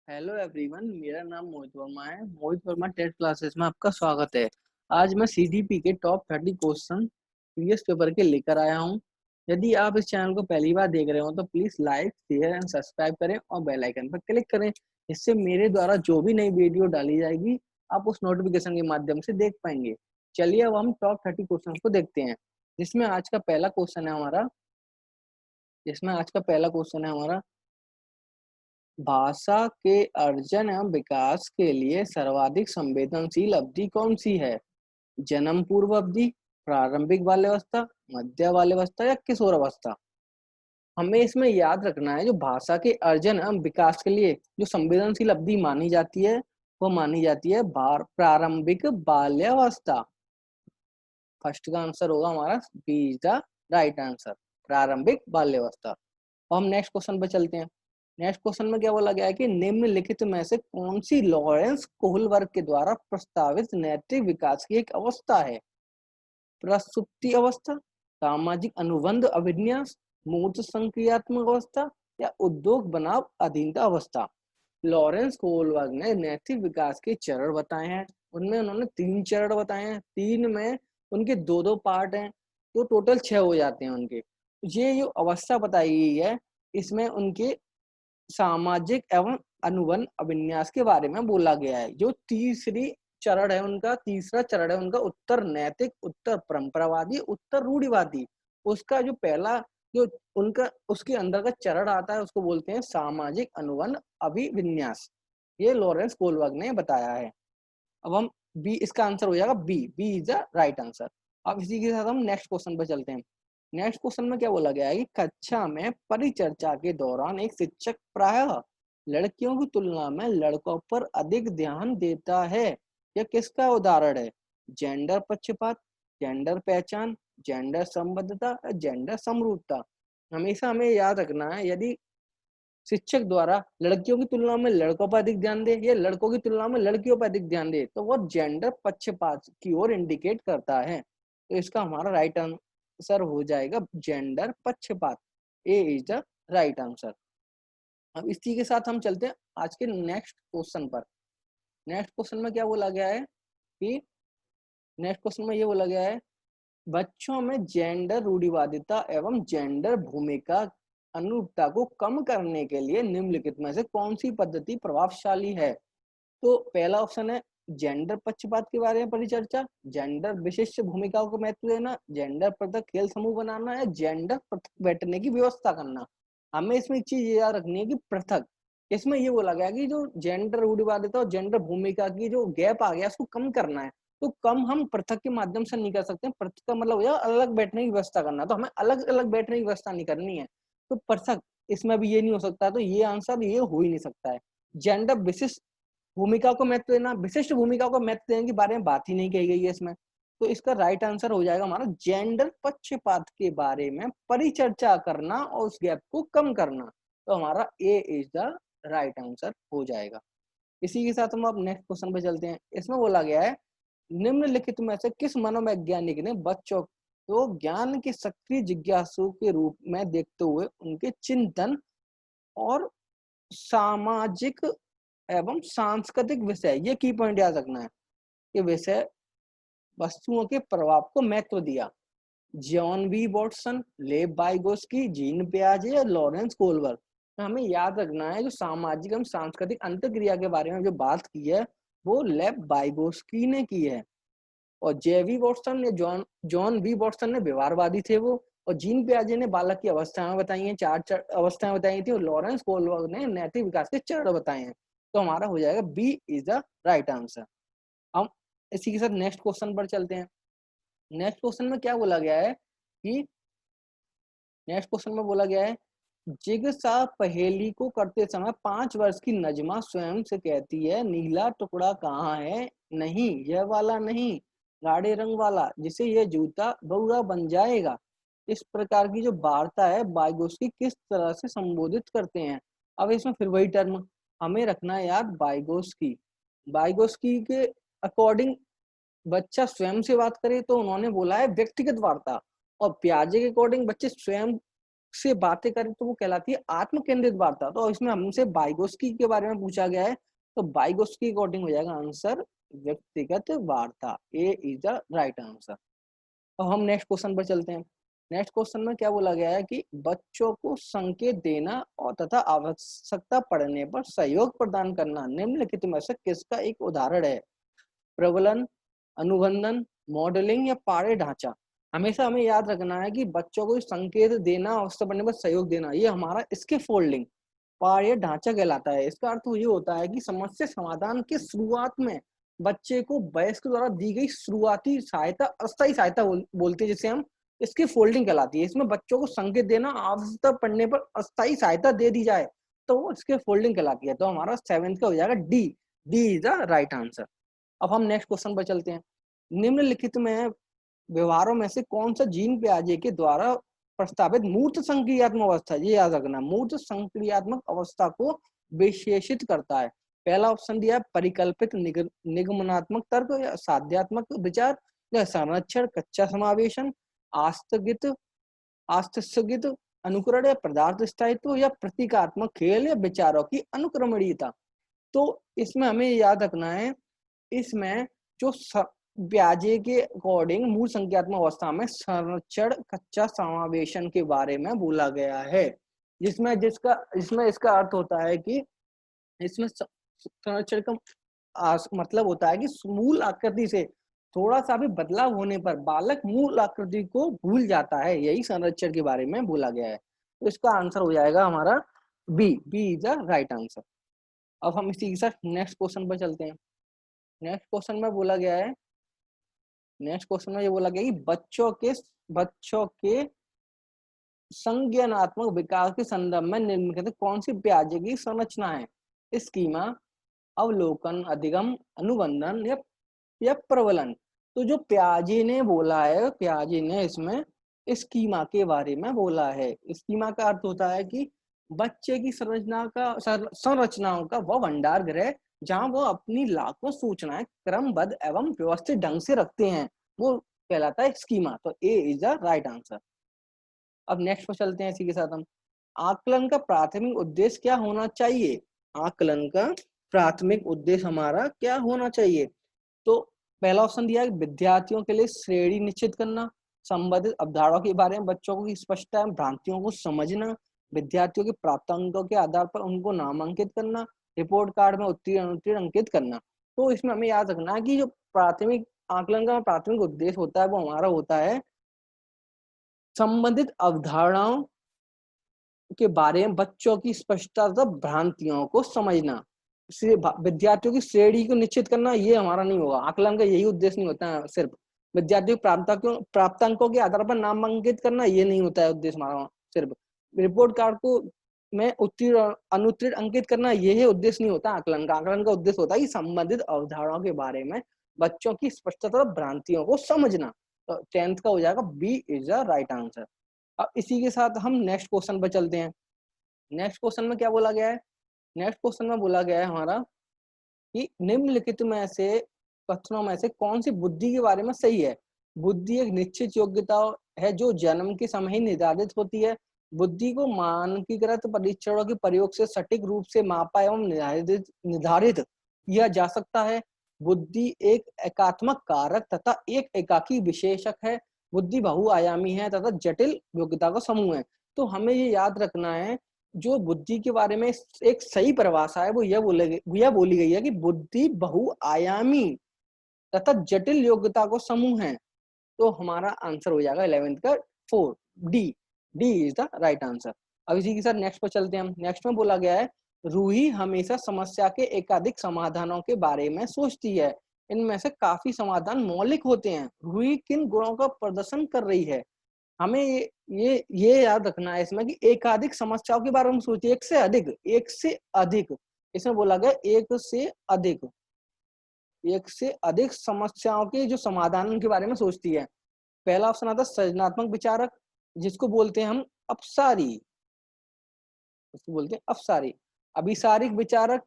Hello everyone, मेरा नाम मोहित वर्मा है। मोहित वर्मा टेट क्लासेस में आपका स्वागत है। आज मैं सीडीपी के टॉप 30 क्वेश्चन प्रीवियस पेपर के लेकर आया हूं। यदि आप इस चैनल को पहली बार देख रहे हो तो please like, share and subscribe करें और बेल आइकन पर क्लिक करें। इससे मेरे द्वारा जो भी नई वीडियो डाली जाएगी आप उस नोटिफिकेशन के माध्यम से देख पाएंगे। चलिए अब हम टॉप 30 क्वेश्चन को देखते हैं। जिसमें आज का पहला क्वेश्चन है हमारा जिसमें आज का पहला क्वेश्चन है हमारा भाषा के अर्जन एवं विकास के लिए सर्वाधिक संवेदनशील अवधि कौन सी है? जन्म पूर्व अवधि, प्रारंभिक बाल्यावस्था, मध्य बाल्यावस्था या किशोर अवस्था? हमें इसमें याद रखना है जो भाषा के अर्जन एवं विकास के लिए जो संवेदनशील अवधि मानी जाती है वो मानी जाती है प्रारंभिक बाल्यावस्था। फर्स्ट का आंसर होगा हमारा B is the right answer, प्रारंभिक बाल्यावस्था। अब हम नेक्स्ट क्वेश्चन पे चलते हैं। नेक्स्ट क्वेश्चन में क्या बोला गया है कि निम्नलिखित में से कौन सी लॉरेंस कोहलबर्ग के द्वारा प्रस्तावित नैतिक विकास की एक अवस्था है? प्रसुप्ति अवस्था, सामाजिक अनुबंध अभिन्यास, मूर्त संक्रियात्मक अवस्था या उद्योग बनाम अधीनता अवस्था? लॉरेंस कोहलबर्ग ने नैतिक विकास के चरण बताए हैं। उनमें उन्होंने 3 चरण बताए हैं। 3 में उनके 2-2 पार्ट हैं, तो टोटल 6 हो जाते हैं उनके। ये जो अवस्था बताई गई है इसमें उनके सामाजिक एवं अनुबंध अभिन्यास के बारे में बोला गया है। जो तीसरा चरण है उनका उत्तर नैतिक, उत्तर परंपरावादी, उत्तर रूढ़िवादी। उसका जो पहला जो उनका उसके अंदर का चरण आता है उसको बोलते हैं सामाजिक अनुबंध अभिविन्यास। ये लॉरेंस कोहलबर्ग ने बताया है। अब हम बी, इसका आंसर हो जाएगा B is the right answer. अब इसी के साथ हम नेक्स्ट क्वेश्चन पर चलते हैं। नेक्स्ट क्वेश्चन में क्या बोला गया है कि कक्षा में परिचर्चा के दौरान एक शिक्षक प्रायः लड़कियों की तुलना में लड़कों पर अधिक ध्यान देता है। यह किसका उदाहरण है? जेंडर पक्षपात, जेंडर पहचान, जेंडर संबद्धता, जेंडर समरूपता? हमेशा हमें याद रखना है, यदि शिक्षक द्वारा लड़कियों की तुलना में लड़कों पर अधिक ध्यान दे या लड़कों की तुलना में लड़कियों पर अधिक ध्यान दे तो वो जेंडर पक्षपात की ओर इंडिकेट करता है। तो इसका हमारा राइट आंसर हो जाएगा जेंडर पक्षपात। ए इज द राइट आंसर। अब इसी के साथ हम चलते हैं आज के नेक्स्ट क्वेश्चन पर। नेक्स्ट क्वेश्चन में क्या बोला गया है कि नेक्स्ट क्वेश्चन में ये बोला गया है बच्चों में जेंडर रूढ़िवादिता एवं जेंडर भूमिका अनुरूपता को कम करने के लिए निम्नलिखित में से कौन सी पद्धति प्रभावशाली है? तो पहला ऑप्शन है जेंडर पक्षपात के बारे में परिचर्चा, जेंडर विशिष्ट भूमिकाओं को महत्व देना, जेंडर पृथक खेल समूह बनाना या जेंडर पृथक बैठने की व्यवस्था करना। हमें इसमें एक चीज याद रखनी है कि पृथक, इसमें ये बोला गया कि जो जेंडर रूढ़िवादिता और जेंडर भूमिका की जो गैप आ गया उसको कम करना है। तो कम हम पृथक के माध्यम से नहीं कर सकते। पृथक का मतलब या अलग बैठने की व्यवस्था करना, तो हमें अलग अलग बैठने की व्यवस्था नहीं करनी है। तो पृथक इसमें भी ये नहीं हो सकता, तो ये आंसर ये हो ही नहीं सकता है। जेंडर विशिष्ट भूमिका को महत्व देना, विशिष्ट भूमिका को महत्व देने के बारे में बात ही नहीं कही गई है इसमें। तो इसका राइट आंसर हो जाएगा हमारा जेंडर पक्षपात के बारे में परिचर्चा करना और उस गैप को कम करना। तो हमारा ए इज द राइट आंसर हो जाएगा। इसी के साथ हम अब नेक्स्ट क्वेश्चन पे चलते हैं। इसमें बोला गया है निम्नलिखित में से किस मनोवैज्ञानिक ने बच्चों को ज्ञान के सक्रिय जिज्ञासु के रूप में देखते हुए उनके चिंतन और सामाजिक एवं सांस्कृतिक विषय, ये की पॉइंट याद रखना है कि विषय वस्तुओं के प्रभाव को महत्व दिया? जॉन बी वॉटसन, लेव वाइगोस्की, जीन पियाजे या लॉरेंस कोहलबर्ग? तो हमें याद रखना है जो सामाजिक एवं सांस्कृतिक अंतर्क्रिया के बारे में जो बात की है वो लेव वाइगोस्की ने की है। और जेवी वॉटसन ने जॉन बी वॉटसन ने व्यवहारवादी थे वो। और जीन पियाजे ने बालक की अवस्थाएं बताई हैं, 4 अवस्थाएं बताई थी। और लॉरेंस कोहलबर्ग ने नैतिक विकास के चरण बताए हैं। तो हमारा हो जाएगा B is the right answer. हम इसी के साथ नेक्स्ट क्वेश्चन पर चलते हैं। नेक्स्ट क्वेश्चन में क्या बोला गया है कि नेक्स्ट क्वेश्चन में बोला गया है जिगसा पहेली को करते समय 5 वर्ष की नजमा स्वयं से कहती है नीला टुकड़ा कहाँ है? नहीं, यह वाला नहीं, गाढ़े रंग वाला, जिसे यह जूता बउरा बन जाएगा। इस प्रकार की जो वार्ता है वाइगोस्की किस तरह से संबोधित करते हैं? अब इसमें फिर वही टर्म हमें रखना है याद, वाइगोस्की। वाइगोस्की के अकॉर्डिंग बच्चा स्वयं से बात करे तो उन्होंने बोला है व्यक्तिगत वार्ता। और पियाजे के अकॉर्डिंग बच्चे स्वयं से बातें करें तो वो कहलाती है आत्म केंद्रित वार्ता। तो इसमें हमसे वाइगोस्की के बारे में पूछा गया है, तो वाइगोस्की अकॉर्डिंग हो जाएगा आंसर व्यक्तिगत वार्ता। ए इज द राइट आंसर। अब हम नेक्स्ट क्वेश्चन पर चलते हैं। नेक्स्ट क्वेश्चन में क्या बोला गया है कि बच्चों को संकेत देना और तथा आवश्यकता पड़ने पर सहयोग प्रदान करना निम्नलिखित में से किसका एक उदाहरण है? प्रबलन, अनुबंधन, मॉडलिंग या पाढ़े ढांचा। हमेशा हमें याद रखना है कि बच्चों को संकेत देना, आवश्यकता पड़ने पर सहयोग देना, ये हमारा इसके फोल्डिंग पाढ़े ढांचा कहलाता है। इसका अर्थ ये होता है कि समस्या समाधान की शुरुआत में बच्चे को वयस्क द्वारा दी गई शुरुआती सहायता अस्थायी सहायता बोलते हैं, जिसे हम इसकी फोल्डिंग कहलाती है। इसमें बच्चों को संकेत देना, आवश्यकता पड़ने पर अस्थायी सहायता दे दी जाए तो वो इसके फोल्डिंग कहलाती है। तो हमारा 7th का हो जाएगा D. D is the right answer. अब हम नेक्स्ट क्वेश्चन पर चलते हैं। निम्नलिखित में व्यवहारों में से कौन सा जीन पियाजे के द्वारा प्रस्तावित मूर्त संक्रियात्मक अवस्था, ये याद रखना, मूर्त संक्रियात्मक अवस्था को विशेषित करता है? पहला ऑप्शन दिया है परिकल्पित निगमनात्मक तर्क या साध्यात्मक विचार या संरक्षण कच्चा समावेशन, आस्थगित आस्थगित अनुकरण या पदार्थ स्थायित्व या प्रतीकात्मक खेल या विचारों की अनुक्रमणीयता। तो इसमें हमें याद रखना है, इसमें जो ब्याजे के अकॉर्डिंग मूल संख्यात्मक अवस्था में संरक्षण कच्चा समावेशन के बारे में बोला गया है, जिसमें इसका अर्थ होता है कि इसमें संरक्षण का मतलब होता है कि मूल आकृति से थोड़ा सा भी बदलाव होने पर बालक मूल आकृति को भूल जाता है, यही संरक्षण के बारे में बोला गया है। तो इसका आंसर हो जाएगा हमारा B. B is the right answer. अब हम इसी के साथ नेक्स्ट क्वेश्चन पर चलते हैं। नेक्स्ट क्वेश्चन में बोला गया है, नेक्स्ट क्वेश्चन में ये बोला गया कि बच्चों के संज्ञानात्मक विकास के संदर्भ में निम्नलिखित कौन सी ब्याजे की संरचना है? स्कीमा, अवलोकन, अधिगम, अनुबंधन या प्रबलन। तो जो प्याजे ने बोला है, प्याजे ने इसमें स्कीमा के बारे में बोला है। स्कीमा का अर्थ होता है कि बच्चे की संरचनाओं का वह भंडार गृह जहां वो अपनी लाखों सूचनाएं क्रमबद्ध एवं व्यवस्थित ढंग से रखते हैं, वो कहलाता है स्कीमा। तो ए इज द राइट आंसर। अब नेक्स्ट पर चलते हैं। इसी के साथ हम आकलन का प्राथमिक उद्देश्य क्या होना चाहिए? आकलन का प्राथमिक उद्देश्य हमारा क्या होना चाहिए? तो पहला ऑप्शन दिया है विद्यार्थियों के लिए श्रेणी निश्चित करना, संबंधित अवधारणाओं के बारे में बच्चों को स्पष्टता एवं भ्रांतियों को समझना, विद्यार्थियों के प्राप्तांकों के आधार पर उनको नामांकित करना, रिपोर्ट कार्ड में उत्तीर्ण अनुत्तीर्ण अंकित करना। तो इसमें हमें याद रखना है कि जो प्राथमिक आकलन का प्राथमिक उद्देश्य होता है वो हमारा होता है संबंधित अवधारणाओं के बारे में बच्चों की स्पष्टता तथा भ्रांतियों को समझना। विद्यार्थियों की श्रेणी को निश्चित करना ये हमारा नहीं होगा, आकलन का यही उद्देश्य नहीं होता है। सिर्फ विद्यार्थियों प्राप्तांकों के आधार पर नामांकित करना ये नहीं होता है उद्देश्य हमारा। सिर्फ रिपोर्ट कार्ड को में उत्तीर्ण अनुत्तीर्ण अंकित करना ये उद्देश्य नहीं होता आकलन का। आकलन का उद्देश्य होता है कि संबंधित अवधारणाओं के बारे में बच्चों की स्पष्टता और भ्रांतियों को समझना। तो 10th का हो जाएगा B is the right answer. अब इसी के साथ हम नेक्स्ट क्वेश्चन पर चलते हैं। नेक्स्ट क्वेश्चन में क्या बोला गया है? नेक्स्ट क्वेश्चन में बोला गया है हमारा कि निम्नलिखित में से कथनों में से कौन सी बुद्धि के बारे में सही है? बुद्धि एक निश्चित योग्यता है जो जन्म के समय ही निर्धारित होती है। बुद्धि को मानकीकृत परीक्षणों के प्रयोग से सटीक रूप से मापा एवं निर्धारित किया जा सकता है। बुद्धि एक एकात्मक कारक तथा एक एकाकी विशेषक है। बुद्धि बहुआयामी है तथा जटिल योग्यता का समूह है। तो हमें ये याद रखना है, जो बुद्धि के बारे में एक सही परिभाषा है वो यह बोली गई है कि बुद्धि बहुआयामी तथा जटिल योग्यता को समूह है। तो हमारा आंसर हो जाएगा 11th का 4 D. D is the right answer. अब इसी के साथ नेक्स्ट पर चलते हैं हम। नेक्स्ट में बोला गया है रूही हमेशा समस्या के एकाधिक समाधानों के बारे में सोचती है। इनमें से काफी समाधान मौलिक होते हैं। रूही किन गुणों का प्रदर्शन कर रही है? हमें ये याद रखना है इसमें कि एकाधिक समस्याओं के बारे में सोचिए। एक से अधिक इसमें बोला गया एक से अधिक समस्याओं के जो समाधान के बारे में सोचती है। पहला ऑप्शन आता है सृजनात्मक विचारक, जिसको बोलते हैं हम अपसारी, अभिसारिक विचारक,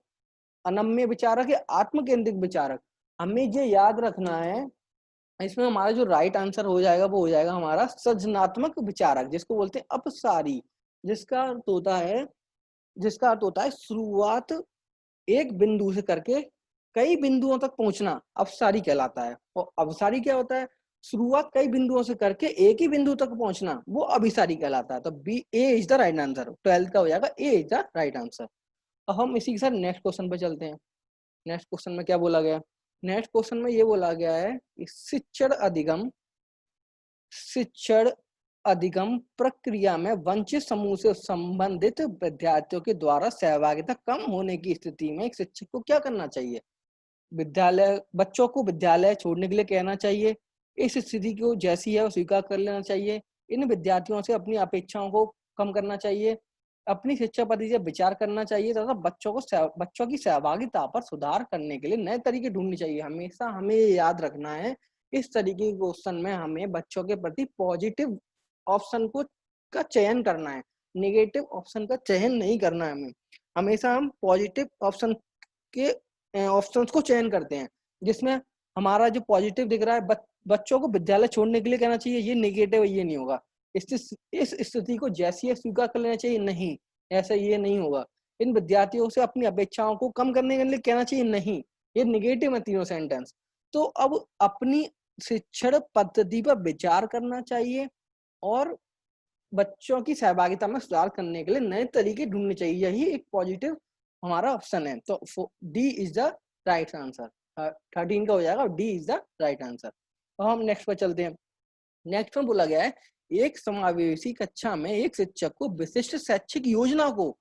अनम्य विचारक या आत्म केंद्रित विचारक। हमें ये याद रखना है, इसमें हमारा जो राइट आंसर हो जाएगा वो हो जाएगा हमारा सृजनात्मक विचारक, जिसको बोलते हैं अपसारी। जिसका अर्थ होता है जिसका अर्थ होता है शुरुआत एक बिंदु से करके कई बिंदुओं तक पहुंचना अवसारी कहलाता है। और अवसारी क्या होता है? शुरुआत कई बिंदुओं से करके एक ही बिंदु तक पहुंचना, वो अभिसारी कहलाता है। तो B A is the right answer, 12th का हो जाएगा A is the right answer. अब हम इसी के साथ नेक्स्ट क्वेश्चन पे चलते हैं। नेक्स्ट क्वेश्चन में क्या बोला गया? नेक्स्ट क्वेश्चन में ये बोला गया है कि शिक्षण अधिगम प्रक्रिया में वंचित समूह से संबंधित विद्यार्थियों के द्वारा सहभागिता कम होने की स्थिति में एक शिक्षक को क्या करना चाहिए? बच्चों को विद्यालय छोड़ने के लिए कहना चाहिए, इस स्थिति को जैसी है वो स्वीकार कर लेना चाहिए, इन विद्यार्थियों से अपनी अपेक्षाओं को कम करना चाहिए, अपनी शिक्षा पद्धति से विचार करना चाहिए तथा बच्चों की सहभागिता पर सुधार करने के लिए नए तरीके ढूंढने चाहिए। हमेशा हमें याद रखना है, इस तरीके के क्वेश्चन में हमें बच्चों के प्रति पॉजिटिव ऑप्शन का चयन करना है, नेगेटिव ऑप्शन का चयन नहीं करना है। हमें हमेशा हम पॉजिटिव ऑप्शन के ऑप्शंस को चयन करते हैं, जिसमें हमारा जो पॉजिटिव दिख रहा है बच्चों को विद्यालय छोड़ने के लिए कहना चाहिए, ये नेगेटिव है, ये नहीं होगा। इस स्थिति को जैसी है स्वीकार कर लेना चाहिए, नहीं ऐसा ये नहीं होगा। इन विद्यार्थियों से अपनी अपेक्षाओं को कम करने के लिए कहना चाहिए, नहीं, ये नेगेटिव है तीनों सेंटेंस। तो अब अपनी शिक्षण पद्धति पर विचार करना चाहिए और बच्चों की सहभागिता में सुधार करने के लिए नए तरीके ढूंढने चाहिए, यही एक पॉजिटिव हमारा ऑप्शन है। तो D is the right answer. 13 का हो जाएगा, D is the right answer. अब हम नेक्स्ट पर चलते हैं। नेक्स्ट में बोला गया है, एक समावेशी कक्षा में एक शिक्षक को विशिष्ट शैक्षिक योजना को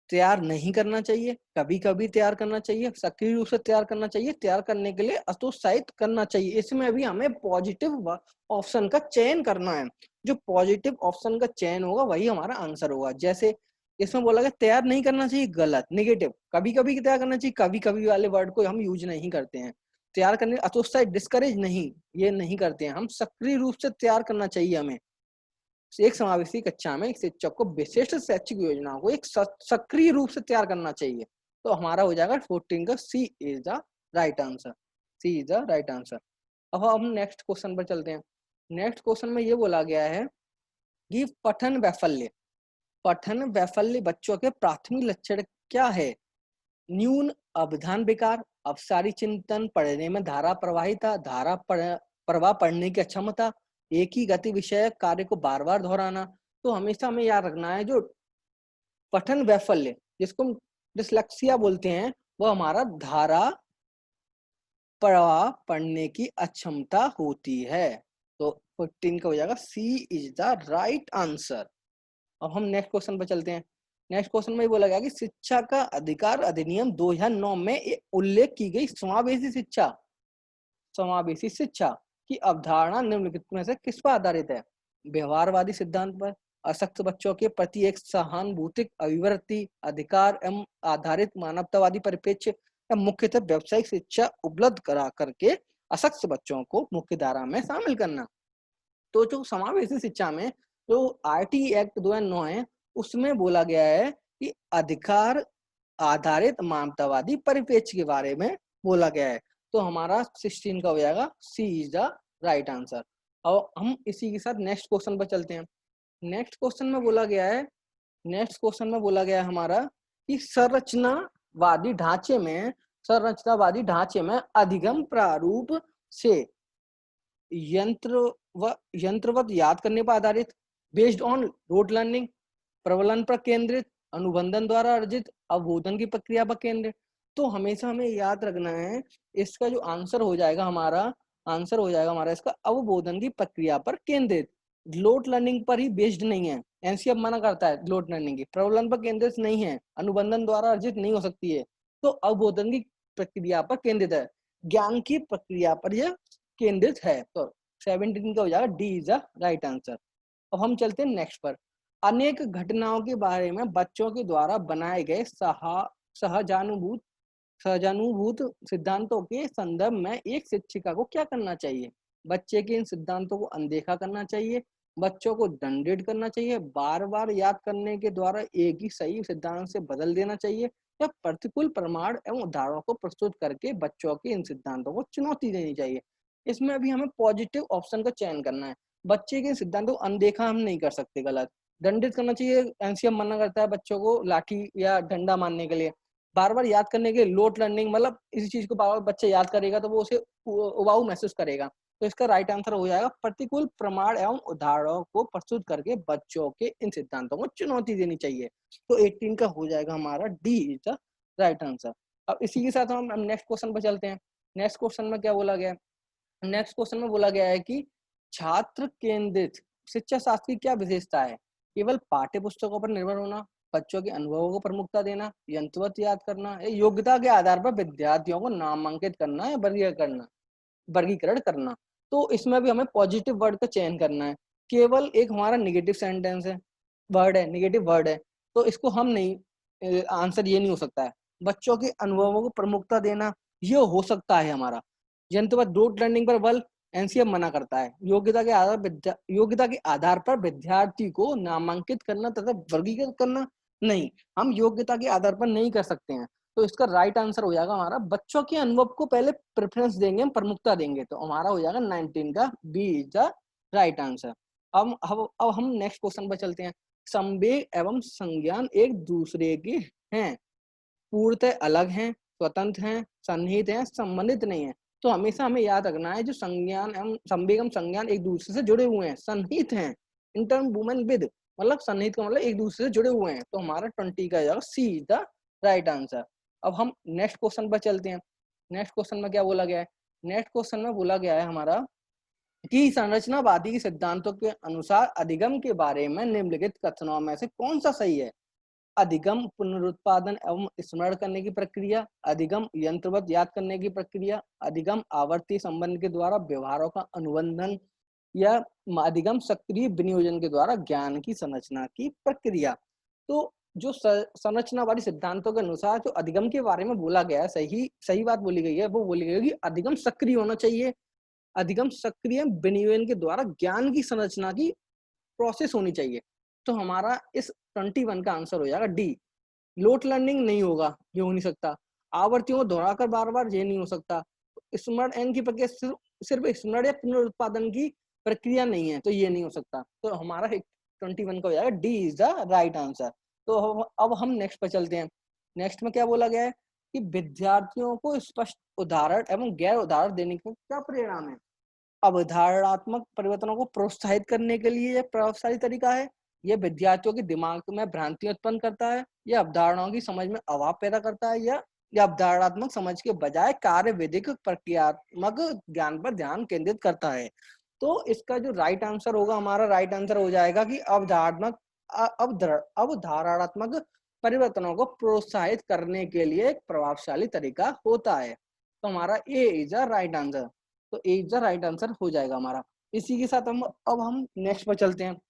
तैयार नहीं करना चाहिए, कभी कभी तैयार करना चाहिए, सक्रिय रूप से तैयार करना चाहिए, तैयार करने के लिए हतोत्साहित करना चाहिए। इसमें भी हमें पॉजिटिव ऑप्शन का चयन करना है। जो पॉजिटिव ऑप्शन का चयन होगा वही हमारा आंसर होगा। जैसे इसमें बोला गया तैयार नहीं करना चाहिए, गलत, नेगेटिव। कभी कभी तैयार करना चाहिए, कभी कभी वाले वर्ड को हम यूज नहीं करते हैं। तैयार करने हतोत्साहित, डिस्करेज नहीं, ये नहीं करते हैं हम। सक्रिय रूप से तैयार करना चाहिए हमें। एक समावेशी कक्षा में एक शिक्षक को विशिष्ट शैक्षिक योजना को एक सक्रिय रूप से तैयार करना चाहिए। तो हमारा हो जाएगा 14 का C is the right answer. C is the right answer. अब हम नेक्स्ट क्वेश्चन पर चलते हैं। नेक्स्ट क्वेश्चन में ये बोला गया है कि पठन वैफल्य बच्चों के प्राथमिक लक्षण क्या है? न्यून अवधान विकार, अवसारी चिंतन, पढ़ने में धारा प्रवाहिता, प्रवाह पढ़ने की अक्षमता, एक ही गति विषय कार्य को बार बार दोहराना। तो हमेशा हमें याद रखना है, जो पठन वैफल्य जिसको हम डिसलेक्सिया बोलते हैं, वो हमारा धारा प्रवाह पढ़ने की अक्षमता होती है। तो 14 का हो जाएगा, सी इज द राइट आंसर। अब हम नेक्स्ट क्वेश्चन पर चलते हैं। नेक्स्ट क्वेश्चन में बोला गया कि शिक्षा का अधिकार अधिनियम 2009 में उल्लेख की गई समावेशी शिक्षा की अवधारणा निम्नलिखित में से किस पर आधारित है? व्यवहारवादी सिद्धांत पर, अशक्त बच्चों के प्रति एक सहानुभूतिक अभिवृत्ति, अधिकार एवं आधारित मानवतावादी परिप्रेक्ष्य, या मुख्यतः व्यावसायिक शिक्षा उपलब्ध करा करके अशक्त बच्चों को मुख्य धारा में शामिल करना। तो जो समावेशी शिक्षा में जो आरटी एक्ट 2009 है, उसमें बोला गया है कि अधिकार आधारित मानवतावादी परिप्रेक्ष्य के बारे में बोला गया है। तो हमारा 16 का हो जाएगा, सी इज द राइट आंसर। और हम इसी के साथ नेक्स्ट क्वेश्चन पर चलते हैं। नेक्स्ट क्वेश्चन में बोला गया है हमारा कि संरचनावादी ढांचे में अधिगम प्रारूप से यंत्रवत याद करने पर आधारित, बेस्ड ऑन रोड लर्निंग, प्रबलन पर केंद्रित, अनुबंधन द्वारा अर्जित, अवबोधन की प्रक्रिया पर केंद्रित। तो हमेशा हमें याद रखना है, इसका जो आंसर हो जाएगा हमारा इसका अवबोधन की प्रक्रिया पर केंद्रित। लोड लर्निंग पर ही बेस्ड नहीं है, एनसीएफ मना करता है लोड लर्निंग की। प्रबलन पर केंद्रित नहीं है, अनुबंधन द्वारा अर्जित नहीं हो सकती है, तो अवबोधन की प्रक्रिया पर केंद्रित है, ज्ञान की प्रक्रिया पर यह केंद्रित है। तो 17 का हो जाएगा, D is the right answer. अब हम चलते हैं नेक्स्ट पर। अनेक घटनाओं के बारे में बच्चों के द्वारा बनाए गए सहजानुभूत सिद्धांतों के संदर्भ में एक शिक्षिका को क्या करना चाहिए? बच्चे के इन सिद्धांतों को अनदेखा करना चाहिए, बच्चों को दंडित करना चाहिए, बार बार याद करने के द्वारा एक ही सही सिद्धांत से बदल देना चाहिए, या प्रतिकूल प्रमाण एवं उदाहरणों को प्रस्तुत करके बच्चों के इन सिद्धांतों को चुनौती देनी चाहिए। इसमें भी हमें पॉजिटिव ऑप्शन का चयन करना है। बच्चे के सिद्धांतों को अनदेखा हम नहीं कर सकते, गलत। दंडित करना चाहिए। एनसीएम मना करता है बच्चों को लाठी या डंडा मारने के लिए। बार बार याद करने के लिए लोड लर्निंग, मतलब इसी चीज को बार बार बच्चा याद करेगा तो वो उसे उबाऊ महसूस करेगा। तो इसका राइट आंसर हो जाएगा प्रतिकूल प्रमाण एवं उदाहरणों को प्रस्तुत करके बच्चों के इन सिद्धांतों को चुनौती देनी चाहिए। तो 18 का हो जाएगा हमारा D is the right answer. अब इसी के साथ हम नेक्स्ट क्वेश्चन पर चलते हैं। नेक्स्ट क्वेश्चन में क्या बोला गया है? नेक्स्ट क्वेश्चन में बोला गया है कि छात्र केंद्रित शिक्षा शास्त्र की क्या विशेषता है? केवल पाठ्य पुस्तकों पर निर्भर होना, बच्चों के अनुभवों को प्रमुखता देना, यंत्रवत याद करना, या योग्यता के आधार पर विद्यार्थियों को नामांकित करना या वर्गीकरण करना। तो इसमें भी हमें पॉजिटिव वर्ड का चयन करना है। केवल एक हमारा निगेटिव सेंटेंस है, वर्ड है, निगेटिव वर्ड है, तो इसको हम नहीं, आंसर ये नहीं हो सकता है। बच्चों के अनुभवों को प्रमुखता देना ये हो सकता है हमारा। यंत्रवत रोट लर्निंग पर बल एनसीएम मना करता है। योग्यता के आधार पर विद्यार्थी को नामांकित करना तथा वर्गीकृत करना नहीं, हम योग्यता के आधार पर नहीं कर सकते हैं। तो इसका राइट आंसर हो जाएगा हमारा बच्चों के अनुभव को पहले प्रेफरेंस देंगे, हम प्रमुखता देंगे। तो हमारा हो जाएगा 19 का B is the right answer. अब हम नेक्स्ट क्वेश्चन पर चलते हैं। संवेग एवं संज्ञान एक दूसरे के हैं, पूर्णतः अलग हैं, स्वतंत्र हैं, सन्निहित हैं, संबंधित नहीं है। तो हमेशा हमें याद रखना है जो संज्ञान एवं संवेग एवं संज्ञान एक दूसरे से जुड़े हुए हैं, सन्निहित हैं, इंटर्न वुमेन विद, मतलब सन्निहित का मतलब एक दूसरे से जुड़े हुए हैं। तो हमारा 20 का जाएगा सी इज द राइट आंसर। अब हम नेक्स्ट क्वेश्चन पर चलते हैं। नेक्स्ट क्वेश्चन में क्या बोला गया है? नेक्स्ट क्वेश्चन में बोला गया है हमारा कि संरचनावादी के सिद्धांतों के अनुसार अधिगम के बारे में निम्नलिखित कथनों में से कौन सा सही है? अधिगम पुनरुत्पादन एवं स्मरण करने की प्रक्रिया, अधिगम यंत्रवत याद करने की प्रक्रिया, अधिगम आवर्ती संबंध के द्वारा व्यवहारों का अनुबंधन, या अधिगम सक्रिय विनियोजन के द्वारा ज्ञान की संरचना की प्रक्रिया। तो जो संरचनावादी सिद्धांतों के अनुसार जो अधिगम के बारे में बोला गया है, सही सही बात बोली गई है, वो बोली गई है कि अधिगम सक्रिय होना चाहिए, अधिगम सक्रिय विनियोजन के द्वारा ज्ञान की संरचना की प्रोसेस होनी चाहिए। तो हमारा इस 21 का आंसर हो जाएगा डी। लोड लर्निंग नहीं होगा, ये हो नहीं सकता। आवर्तियों को दोहराकर बार बार, ये नहीं हो सकता। स्मरण एन की प्रक्रिया सिर्फ स्मरण या पुनरुत्पादन की प्रक्रिया नहीं है, तो ये नहीं हो सकता। तो हमारा 21 का हो जाएगा D is the right answer. तो अब हम नेक्स्ट पर चलते हैं। नेक्स्ट में क्या बोला गया है कि विद्यार्थियों को स्पष्ट उदाहरण एवं गैर उदाहरण देने का क्या परिणाम है? अवधारणात्मक परिवर्तनों को प्रोत्साहित करने के लिए यह प्रभावशाली तरीका है। यह विद्यार्थियों के दिमाग में भ्रांतियां उत्पन्न करता है, यह अवधारणाओं की समझ में अभाव पैदा करता है, या यह अवधारणात्मक समझ के बजाय कार्य विधिक प्रक्रियात्मक ज्ञान पर ध्यान केंद्रित करता है। तो इसका जो राइट आंसर होगा, हमारा राइट आंसर हो जाएगा कि अवधारणात्मक परिवर्तनों को प्रोत्साहित करने के लिए एक प्रभावशाली तरीका होता है। तो हमारा ए इज द राइट आंसर। तो ए इज द राइट आंसर हो जाएगा हमारा। इसी के साथ हम नेक्स्ट पर चलते हैं।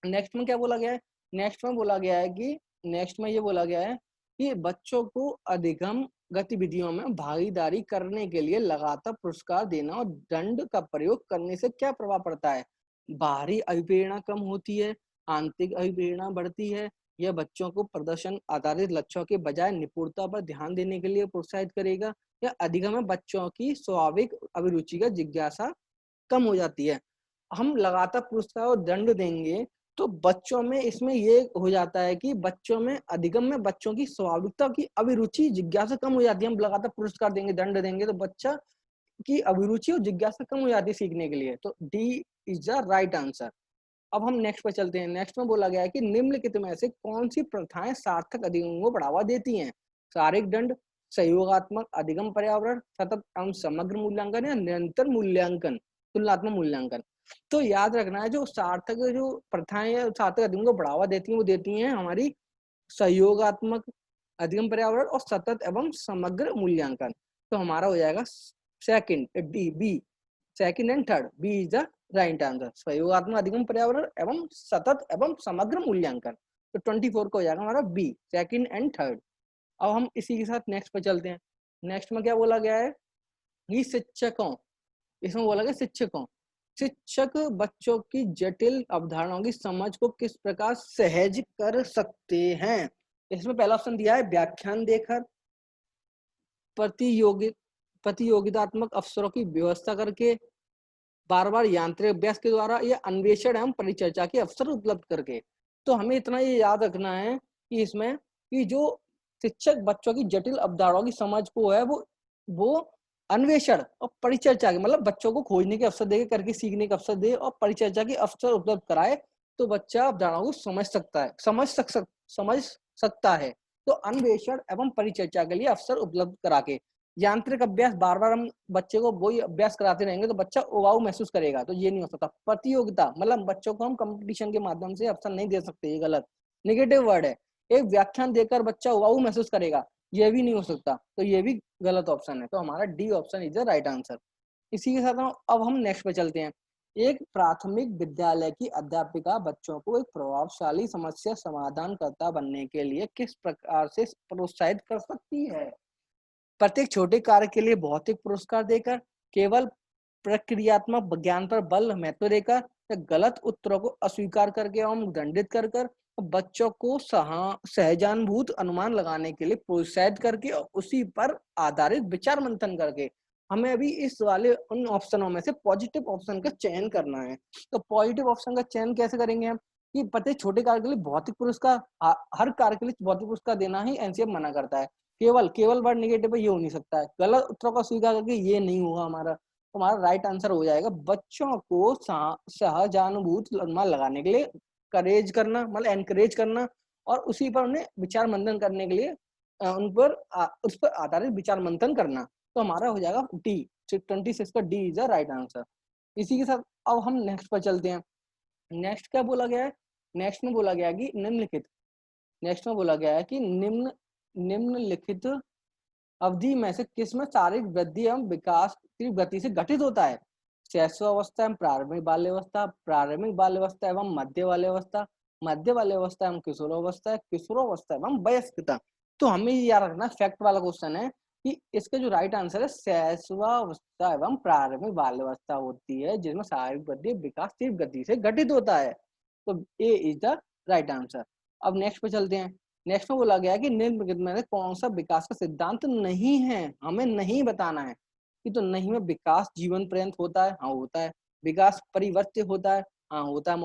नेक्स्ट में क्या बोला गया है? नेक्स्ट में बोला गया है कि नेक्स्ट में ये बोला गया है कि बच्चों को अधिगम गतिविधियों में भागीदारी करने के लिए लगातार पुरस्कार देना और दंड का प्रयोग करने से क्या प्रभाव पड़ता है? बाहरी अभिप्रेरणा कम होती है, आंतरिक अभिप्रेरणा बढ़ती है, यह बच्चों को प्रदर्शन आधारित लक्ष्यों के बजाय निपुणता पर ध्यान देने के लिए प्रोत्साहित करेगा, या अधिगम में बच्चों की स्वाभाविक अभिरुचि का जिज्ञासा कम हो जाती है। हम लगातार पुरस्कार और दंड देंगे तो बच्चों में इसमें ये हो जाता है कि बच्चों में अधिगम में बच्चों की स्वाभाविकता की अभिरुचि जिज्ञासा कम हो जाती है। हम लगातार पुरस्कार देंगे, दंड देंगे तो बच्चा की अभिरुचि और जिज्ञासा कम हो जाती है सीखने के लिए। तो D is the right answer. अब हम नेक्स्ट पर चलते हैं। नेक्स्ट में बोला गया है कि निम्नलिखित में से कौन सी प्रथाएं सार्थक अधिगम को बढ़ावा देती हैं? शारीरिक दंड, सहयोगात्मक अधिगम पर्यावरण, सतत एवं समग्र मूल्यांकन, या निरंतर मूल्यांकन, तुलनात्मक मूल्यांकन। तो याद रखना है जो सार्थक जो प्रथाएं सार्थक अधिगम को बढ़ावा देती हैं वो देती हैं हमारी सहयोगात्मक अधिगम पर्यावरण और सतत एवं समग्र मूल्यांकन। तो हमारा हो जाएगा second D B, second and third, B is the right answer. सहयोगात्मक अधिगम पर्यावरण एवं सतत एवं समग्र मूल्यांकन। तो 24 को हो जाएगा हमारा बी, सेकंड एंड थर्ड। अब हम इसी के साथ नेक्स्ट पे चलते हैं। नेक्स्ट में क्या बोला गया है कि शिक्षकों, इसमें बोला गया शिक्षक बच्चों की जटिल अवधारणाओं की समझ को किस प्रकार सहज कर सकते हैं? इसमें पहला ऑप्शन दिया है व्याख्यान देकर, प्रतियोगितात्मक अवसरों की व्यवस्था करके, बार बार यांत्रिक अभ्यास के द्वारा, या अन्वेषण एवं परिचर्चा के अवसर उपलब्ध करके। तो हमें इतना ये याद रखना है कि इसमें कि जो शिक्षक बच्चों की जटिल अवधारणाओं की समझ को है वो अन्वेषण और परिचर्चा के मतलब बच्चों को खोजने के अवसर दे, करके सीखने के अवसर दे और परिचर्चा के अवसर उपलब्ध कराए, तो बच्चा अवधारणाओं को समझ सकता है। तो अन्वेषण एवं परिचर्चा के लिए अवसर उपलब्ध करा के, यांत्रिक अभ्यास बार बार हम बच्चे को वही अभ्यास कराते रहेंगे तो बच्चा उबाऊ महसूस करेगा, तो ये नहीं हो सकता। प्रतियोगिता मतलब बच्चों को हम कंपटीशन के माध्यम से अवसर नहीं दे सकते, ये गलत नेगेटिव वर्ड है। एक व्याख्यान देकर बच्चा उबाऊ महसूस करेगा, ये भी नहीं हो सकता, तो ये भी गलत ऑप्शन है। तो हमारा D option is the right answer. इसी के साथ अब हम नेक्स्ट पे चलते हैं। एक प्राथमिक विद्यालय की अध्यापिका बच्चों को एक प्रभावशाली समस्या समाधानकर्ता बनने के लिए किस प्रकार से प्रोत्साहित कर सकती है? प्रत्येक छोटे कार्य के लिए भौतिक पुरस्कार देकर, केवल प्रक्रियात्मक ज्ञान पर बल महत्व देकर, या गलत उत्तरों को अस्वीकार करके एवं दंडित कर कर बच्चों को सहजानुभूत अनुमान लगाने के लिए प्रोत्साहित करके और उसी पर आधारित विचार मंथन करके। हमें अभी इस वाले उन ऑप्शनों में से पॉजिटिव ऑप्शन का चयन करना है। तो पॉजिटिव ऑप्शन का चयन कैसे करेंगे हम कि प्रत्येक छोटे कार्य के लिए भौतिक पुरस्कार, हर कार्य के लिए भौतिक पुरस्कार देना ही एनसीएफ मना करता है। केवल वर्ड निगेटिव है, ये हो नहीं सकता है। गलत उत्तरों का स्वीकार करके ये नहीं होगा हमारा। तो हमारा राइट आंसर हो जाएगा बच्चों को सहजानुभूत अनुमान लगाने के लिए करेज करना, मतलब एनकरेज करना और उसी पर उन्हें विचार मंथन करने के लिए उस पर आधारित विचार मंथन करना। तो हमारा हो जाएगा डी, 26 का D is the right answer. इसी के साथ अब हम नेक्स्ट पर चलते हैं। नेक्स्ट क्या बोला गया है? नेक्स्ट में बोला गया है कि निम्नलिखित अवधि में से किसमें शारीरिक वृद्धि एवं विकास तीव्र गति से घटित होता है? शैशवावस्था एवं प्रारंभिक बाल्यावस्था एवं मध्य बाल्यावस्था एवं किशोरावस्था एवं वयस्कता। तो हमें ये याद रखना, फैक्ट वाला क्वेश्चन है कि इसका जो राइट आंसर है शैशवावस्था एवं प्रारंभिक बाल्यावस्था होती है, जिसमें शारीरिक वृद्धि विकास तीव्र गति से घटित होता है। तो ए इज द राइट आंसर। अब नेक्स्ट पे चलते हैं। नेक्स्ट में बोला गया कि निम्नलिखित में कौन सा विकास का सिद्धांत नहीं है? हमें नहीं बताना है कि तो नहीं में विकास जीवन पर्यंत होता है, हाँ होता है। विकास परिवर्त्य होता है, हाँ होता है।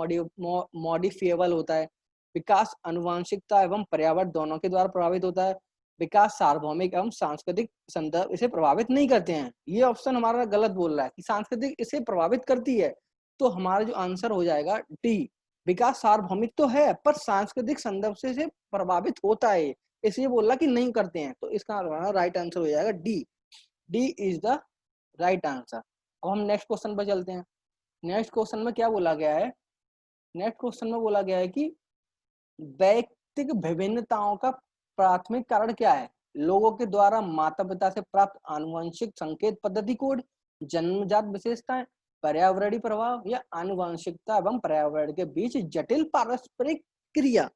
मॉडिफिएबल होता है। विकास आनुवंशिकता एवं पर्यावरण दोनों के द्वारा प्रभावित होता है। विकास सार्वभौमिक एवं सांस्कृतिक संदर्भ इसे प्रभावित नहीं करते हैं। ये ऑप्शन हमारा गलत बोल रहा है कि सांस्कृतिक इसे प्रभावित करती है। तो हमारा जो आंसर हो जाएगा डी, विकास सार्वभौमिक तो है पर सांस्कृतिक संदर्भ से प्रभावित होता है, इसलिए बोल रहा कि नहीं करते हैं। तो इसका राइट आंसर हो जाएगा D. D is the right answer. अब हम नेक्स्ट क्वेश्चन पर चलते हैं। नेक्स्ट क्वेश्चन में क्या बोला गया है? नेक्स्ट क्वेश्चन में बोला गया है कि वैयक्तिक विभिन्नताओं का प्राथमिक कारण क्या है? लोगों के द्वारा माता पिता से प्राप्त आनुवंशिक संकेत पद्धति कोड, जन्मजात विशेषताएं, पर्यावरणीय प्रभाव या आनुवंशिकता एवं पर्यावरण के बीच जटिल पारस्परिक क्रिया।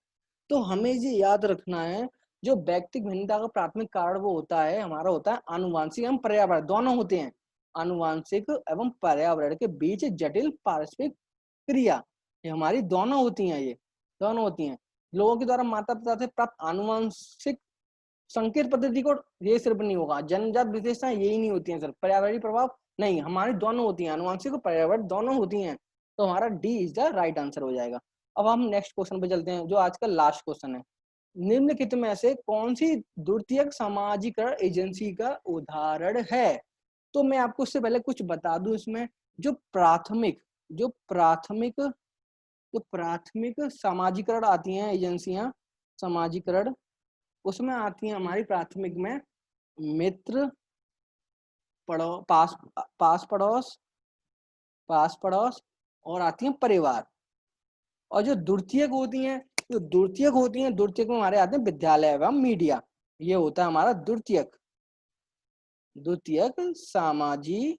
तो हमें ये याद रखना है, जो व्यक्तिगत भिन्नता का प्राथमिक कारण वो होता है, हमारा होता है आनुवंशिक एवं पर्यावरण, दोनों होते हैं। आनुवंशिक एवं पर्यावरण के बीच जटिल पारस्परिक क्रिया, ये हमारी दोनों होती हैं। ये दोनों होती हैं। लोगों के द्वारा माता पिता से प्राप्त आनुवंशिक संकेत पद्धति को, ये सिर्फ नहीं होगा। जन्मजात विशेषताएं यही नहीं होती हैं सिर्फ। पर्यावरणीय प्रभाव नहीं, हमारी दोनों होती हैं, आनुवंशिक और पर्यावरण दोनों होती हैं। तो हमारा D is the right answer हो जाएगा। अब हम नेक्स्ट क्वेश्चन पे चलते हैं, जो आज का लास्ट क्वेश्चन है। निम्नलिखित में से कौन सी द्वितीयक समाजीकरण एजेंसी का उदाहरण है? तो मैं आपको उससे पहले कुछ बता दूं, इसमें जो प्राथमिक समाजीकरण आती हैं एजेंसियां, समाजीकरण, उसमें आती हैं हमारी प्राथमिक में मित्र, पास पड़ोस और आती हैं परिवार। और जो द्वितीयक होती हैं द्वितीयक में हमारे आते हैं विद्यालय एवं मीडिया। ये होता है हमारा द्वितीयक सामाजिकरण।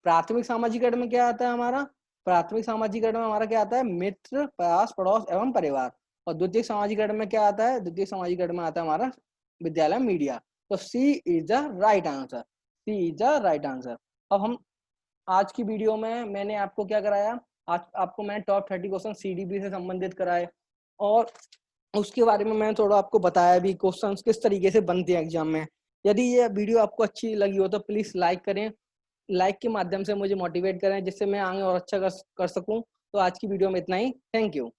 प्राथमिक सामाजिकरण में क्या आता है हमारा? प्राथमिक सामाजिकरण में हमारा क्या आता है? मित्र, पास पड़ोस एवं परिवार। और द्वितीयक सामाजिकरण में क्या आता है? द्वितीयक सामाजिकरण में आता है हमारा विद्यालय, मीडिया। तो सी इज द राइट आंसर। अब हम आज की वीडियो में मैंने आपको क्या कराया? आज आपको मैंने टॉप 30 क्वेश्चन सीडीबी से संबंधित कराए और उसके बारे में मैंने थोड़ा आपको बताया भी क्वेश्चंस किस तरीके से बनते हैं एग्जाम में। यदि ये वीडियो आपको अच्छी लगी हो तो प्लीज लाइक करें। लाइक के माध्यम से मुझे मोटिवेट करें, जिससे मैं आगे और अच्छा कर सकूं। तो आज की वीडियो में इतना ही। Thank you.